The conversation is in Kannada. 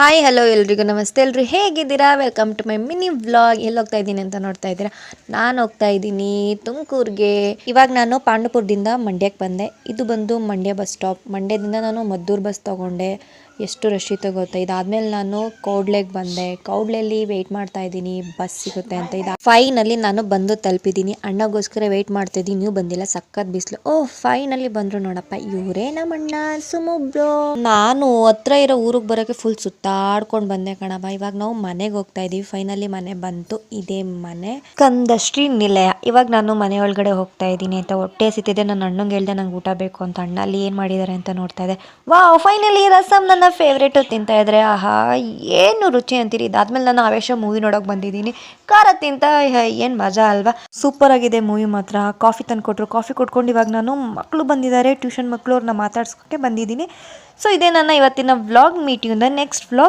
ಹಾಯ್ ಹಲೋ ಎಲ್ರಿಗೂ ನಮಸ್ತೆ. ಎಲ್ರು ಹೇಗಿದ್ದೀರಾ? Welcome to my mini vlog. ಎಲ್ಲಿ ಹೋಗ್ತಾ ಇದ್ದೀನಿ ಅಂತ ನೋಡ್ತಾ ಇದ್ದೀರಾ? ನಾನು ಹೋಗ್ತಾ ಇದ್ದೀನಿ ತುಮಕೂರಿಗೆ. ಇವಾಗ ನಾನು ಪಾಂಡುಪುರದಿಂದ ಮಂಡ್ಯಕ್ಕೆ ಬಂದೆ. ಇದು ಬಂದು ಮಂಡ್ಯ ಬಸ್ ಸ್ಟಾಪ್. ಮಂಡ್ಯದಿಂದ ನಾನು ಮದ್ದೂರು ಬಸ್ ತೊಗೊಂಡೆ. ಎಷ್ಟು ರಶ್ ಇತ್ತು ಗೊತ್ತಾ. ಇದಾದ್ಮೇಲೆ ನಾನು ಕೌಡ್ಲೆಗೆ ಬಂದೆ. ಕೌಡ್ಲೆಯಲ್ಲಿ ವೆಯ್ಟ್ ಮಾಡ್ತಾ ಇದ್ದೀನಿ ಬಸ್ ಸಿಗುತ್ತೆ ಅಂತ. ಫೈನಲ್ಲಿ ನಾನು ಬಂದು ತಲುಪಿದ್ದೀನಿ. ಅಣ್ಣಗೋಸ್ಕರ ವೆಯ್ಟ್ ಮಾಡ್ತಾ ಇದ್ದೀನಿ, ನೀವು ಬಂದಿಲ್ಲ, ಸಖತ್ ಬಿಸಿಲು. ಫೈನಲ್ಲಿ ಬಂದ್ರು ನೋಡಪ್ಪ, ಇವರೇ ನಮ್ಮ ಅಣ್ಣ ಸುಮುಬ್ರೋ. ನಾನು ಹತ್ರ ಇರೋ ಊರಿಗೆ ಬರೋಕ್ಕೆ ಫುಲ್ ಸುತ್ತಾಡ್ಕೊಂಡು ಬಂದೆ ಕಣಪ್ಪ. ಇವಾಗ ನಾವು ಮನೆಗೆ ಹೋಗ್ತಾ ಇದೀವಿ. ಫೈನಲಿ ಮನೆ ಬಂತು. ಇದೇ ಮನೆ, ಕಂದಶ್ರೀ ನಿಲಯ. ಇವಾಗ ನಾನು ಮನೆ ಒಳಗಡೆ ಹೋಗ್ತಾ ಇದ್ದೀನಿ ಅಂತ. ಹೊಟ್ಟೆ ಸಿಕ್ತಿದೆ. ನನ್ನ ಅಣ್ಣಂಗೆ ಹೇಳ್ದೆ ನಂಗೆ ಊಟ ಬೇಕು ಅಂತ. ಅಣ್ಣ ಅಲ್ಲಿ ಏನು ಮಾಡಿದ್ದಾರೆ ಅಂತ ನೋಡ್ತಾ ಇದೆ. ವಾವ್, ಫೈನಲಿ ರಸಮ್ ನನ್ನ ಫೇವ್ರೇಟು ತಿಂತಾ ಇದ್ರೆ. ಆಹಾ, ಏನು ರುಚಿ ಅಂತೀರಿ. ಇದಾದ್ಮೇಲೆ ನಾನು ಆವೇಶ ಮೂವಿ ನೋಡೋಕೆ ಬಂದಿದ್ದೀನಿ. ಖಾರ ತಿಂತ ಏನು ಮಜಾ ಅಲ್ವಾ. ಸೂಪರ್ ಆಗಿದೆ ಮೂವಿ ಮಾತ್ರ. ಕಾಫಿ ತಂದು ಕೊಟ್ಟರು. ಕಾಫಿ ಕೊಟ್ಕೊಂಡು ಇವಾಗ ನಾನು ಮಕ್ಕಳು ಬಂದಿದ್ದಾರೆ, ಟ್ಯೂಷನ್ ಮಕ್ಕಳು, ಅವ್ರನ್ನ ಮಾತಾಡ್ಸೋಕ್ಕೆ ಬಂದಿದ್ದೀನಿ. ಸೊ ಇದೇ ನನ್ನ ಇವತ್ತಿನ vlog. Meet you in the next vlog.